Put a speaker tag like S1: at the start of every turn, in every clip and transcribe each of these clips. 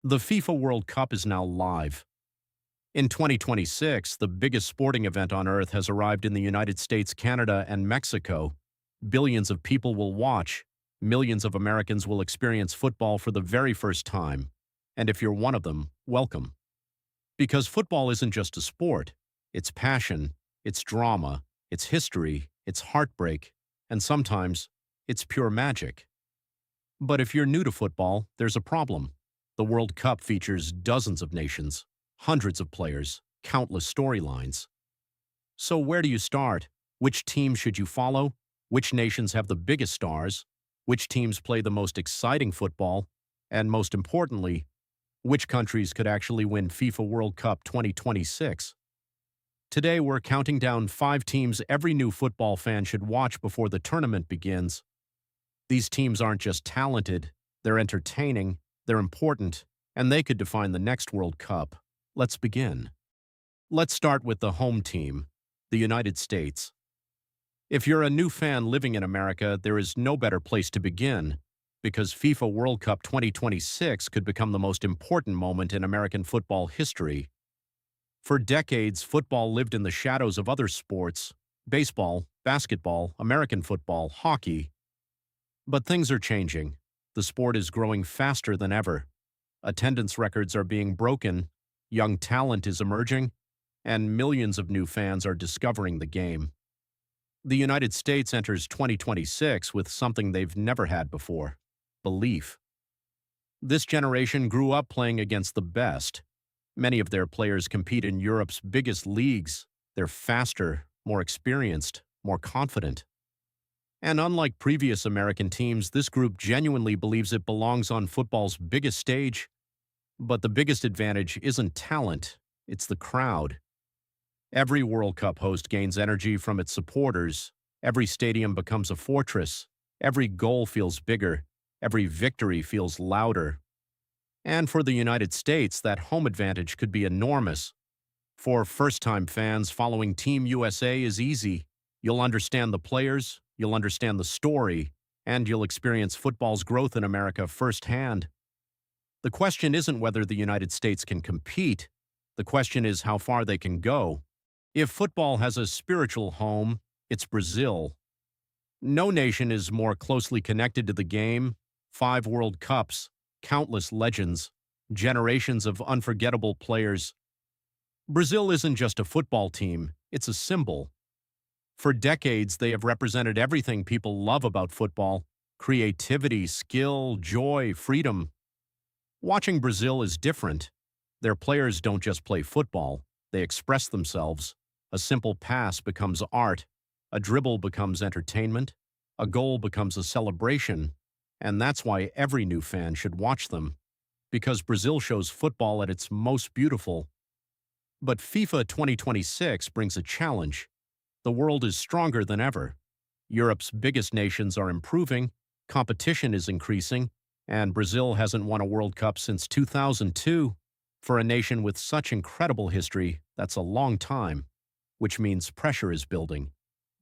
S1: The FIFA World Cup is now live. In 2026, the biggest sporting event on Earth has arrived in the United States, Canada, and Mexico. Billions of people will watch. Millions of Americans will experience football for the very first time. And if you're one of them, welcome. Because football isn't just a sport. It's passion, it's drama, it's history, it's heartbreak, and sometimes it's pure magic. But if you're new to football, there's a problem. The World Cup features dozens of nations, hundreds of players, countless storylines. So where do you start? Which team should you follow? Which nations have the biggest stars? Which teams play the most exciting football? And most importantly, which countries could actually win FIFA World Cup 2026? Today we're counting down 5 teams every new football fan should watch before the tournament begins. These teams aren't just talented, they're entertaining, they're important, and they could define the next World Cup. Let's begin. Let's start with the home team, the United States. If you're a new fan living in America, there is no better place to begin, because FIFA World Cup 2026 could become the most important moment in American football history. For decades, football lived in the shadows of other sports: baseball, basketball, American football, hockey. But things are changing. The sport is growing faster than ever. Attendance records are being broken, young talent is emerging, and millions of new fans are discovering the game. The United States enters 2026 with something they've never had before: belief. This generation grew up playing against the best. Many of their players compete in Europe's biggest leagues. They're faster, more experienced, more confident. And unlike previous American teams, this group genuinely believes it belongs on football's biggest stage. But the biggest advantage isn't talent, it's the crowd. Every World Cup host gains energy from its supporters. Every stadium becomes a fortress. Every goal feels bigger. Every victory feels louder. And for the United States, that home advantage could be enormous. For first-time fans, following Team USA is easy. You'll understand the players, you'll understand the story, and you'll experience football's growth in America firsthand. The question isn't whether the United States can compete. The question is how far they can go. If football has a spiritual home, it's Brazil. No nation is more closely connected to the game. 5 World Cups, countless legends, generations of unforgettable players. Brazil isn't just a football team, it's a symbol. For decades, they have represented everything people love about football: creativity, skill, joy, freedom. Watching Brazil is different. Their players don't just play football, they express themselves. A simple pass becomes art, a dribble becomes entertainment, a goal becomes a celebration, and that's why every new fan should watch them. Because Brazil shows football at its most beautiful. But FIFA 2026 brings a challenge. The world is stronger than ever. Europe's biggest nations are improving, competition is increasing, and Brazil hasn't won a World Cup since 2002. For a nation with such incredible history, that's a long time, which means pressure is building.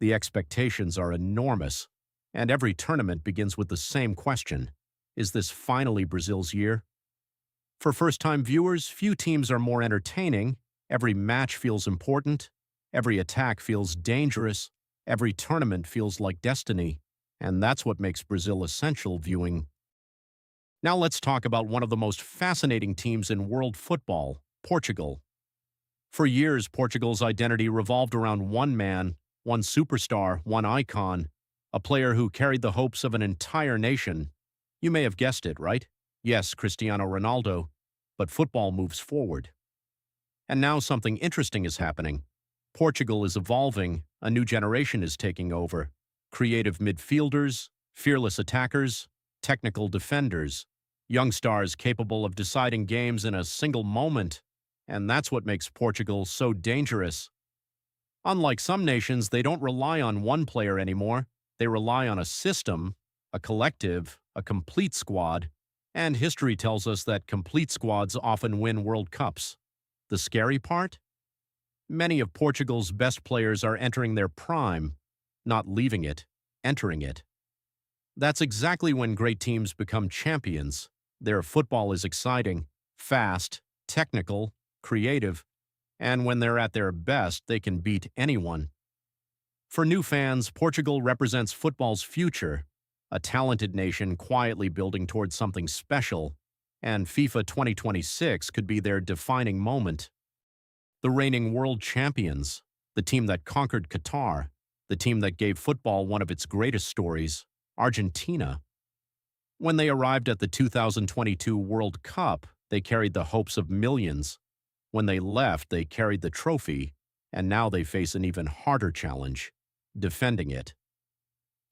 S1: The expectations are enormous, and every tournament begins with the same question: is this finally Brazil's year? For first-time viewers, few teams are more entertaining. Every match feels important. Every attack feels dangerous. Every tournament feels like destiny. And that's what makes Brazil essential viewing. Now let's talk about one of the most fascinating teams in world football: Portugal. For years, Portugal's identity revolved around one man, one superstar, one icon, a player who carried the hopes of an entire nation. You may have guessed it, right? Yes, Cristiano Ronaldo. But football moves forward. And now something interesting is happening. Portugal is evolving, a new generation is taking over. Creative midfielders, fearless attackers, technical defenders, young stars capable of deciding games in a single moment. And that's what makes Portugal so dangerous. Unlike some nations, they don't rely on one player anymore. They rely on a system, a collective, a complete squad. And history tells us that complete squads often win World Cups. The scary part? Many of Portugal's best players are entering their prime, not leaving it, entering it. That's exactly when great teams become champions. Their football is exciting, fast, technical, creative, and when they're at their best, they can beat anyone. For new fans, Portugal represents football's future, a talented nation quietly building towards something special, and FIFA 2026 could be their defining moment. The reigning world champions, the team that conquered Qatar, the team that gave football one of its greatest stories, Argentina. When they arrived at the 2022 World Cup, they carried the hopes of millions. When they left, they carried the trophy, and now they face an even harder challenge, defending it.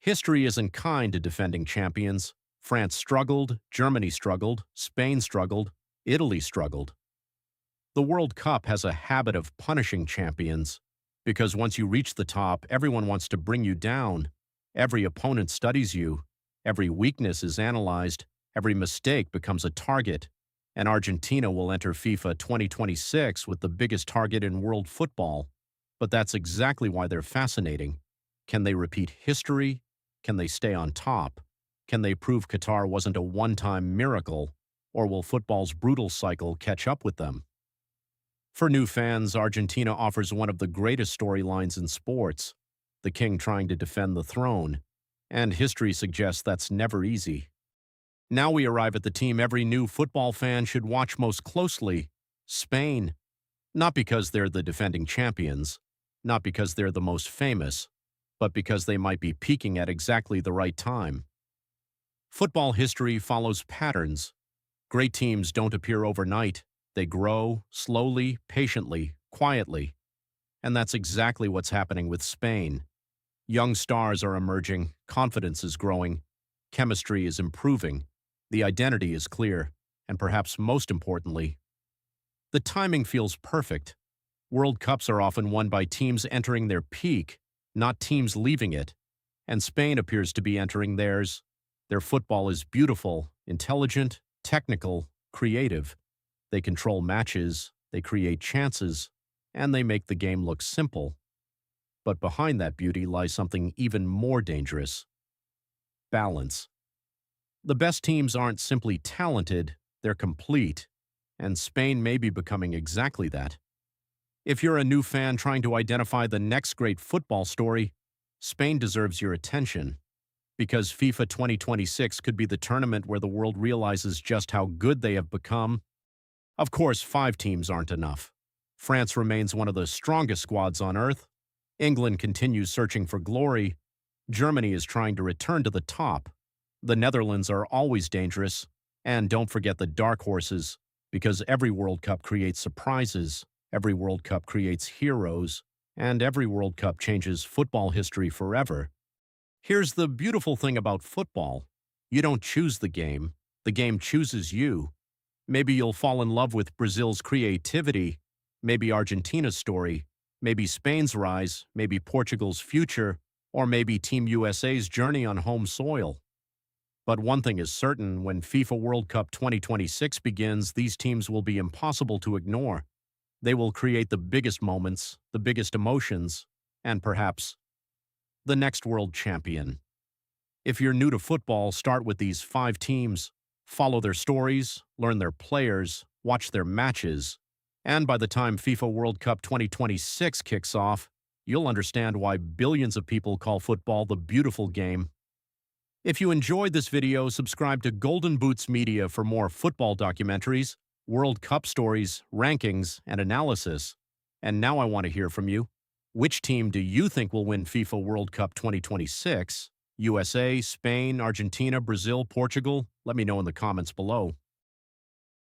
S1: History isn't kind to defending champions. France struggled, Germany struggled, Spain struggled, Italy struggled. The World Cup has a habit of punishing champions, because once you reach the top, everyone wants to bring you down. Every opponent studies you, every weakness is analyzed, every mistake becomes a target, and Argentina will enter FIFA 2026 with the biggest target in world football. But that's exactly why they're fascinating. Can they repeat history? Can they stay on top? Can they prove Qatar wasn't a one-time miracle, or will football's brutal cycle catch up with them? For new fans, Argentina offers one of the greatest storylines in sports, the king trying to defend the throne, and history suggests that's never easy. Now we arrive at the team every new football fan should watch most closely, Spain. Not because they're the defending champions, not because they're the most famous, but because they might be peaking at exactly the right time. Football history follows patterns. Great teams don't appear overnight. They grow, slowly, patiently, quietly. And that's exactly what's happening with Spain. Young stars are emerging, confidence is growing, chemistry is improving, the identity is clear, and perhaps most importantly, the timing feels perfect. World Cups are often won by teams entering their peak, not teams leaving it, and Spain appears to be entering theirs. Their football is beautiful, intelligent, technical, creative. They control matches, they create chances, and they make the game look simple. But behind that beauty lies something even more dangerous: balance. The best teams aren't simply talented, they're complete, and Spain may be becoming exactly that. If you're a new fan trying to identify the next great football story, Spain deserves your attention, because FIFA 2026 could be the tournament where the world realizes just how good they have become. Of course, 5 teams aren't enough. France remains one of the strongest squads on earth. England continues searching for glory. Germany is trying to return to the top. The Netherlands are always dangerous. And don't forget the dark horses, because every World Cup creates surprises, every World Cup creates heroes, and every World Cup changes football history forever. Here's the beautiful thing about football. You don't choose the game chooses you. Maybe you'll fall in love with Brazil's creativity, maybe Argentina's story, maybe Spain's rise, maybe Portugal's future, or maybe Team USA's journey on home soil. But one thing is certain: when FIFA World Cup 2026 begins, these teams will be impossible to ignore. They will create the biggest moments, the biggest emotions, and perhaps the next world champion. If you're new to football, start with these 5 teams. Follow their stories, learn their players, watch their matches, and by the time FIFA World Cup 2026 kicks off, you'll understand why billions of people call football the beautiful game. If you enjoyed this video, subscribe to Golden Boots Media for more football documentaries, World Cup stories, rankings, and analysis. And now I want to hear from you. Which team do you think will win FIFA World Cup 2026? USA, Spain, Argentina, Brazil, Portugal? Let me know in the comments below.